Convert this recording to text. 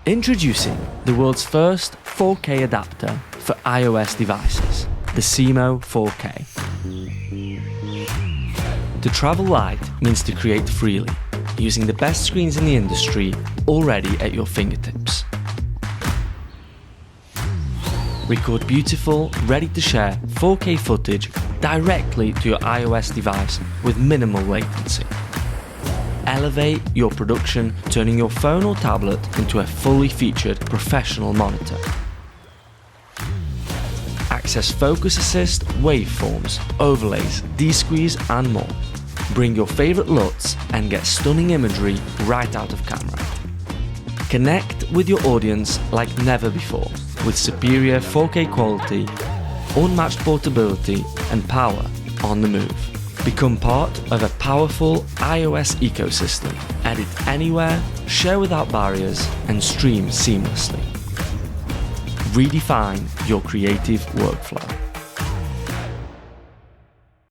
Introducing the world's first 4K adapter for iOS devices, the Simo 4K. To travel light means to create freely, using the best screens in the industry already at your fingertips. Record beautiful, ready-to-share 4K footage directly to your iOS device with minimal latency. Elevate your production, turning your phone or tablet into a fully featured professional monitor. Access focus assist, waveforms, overlays, de-squeeze and more. Bring your favorite LUTs and get stunning imagery right out of camera. Connect with your audience like never before with superior 4K quality, unmatched portability and power on the move. Become part of a powerful iOS ecosystem. Edit anywhere, share without barriers, and stream seamlessly. Redefine your creative workflow.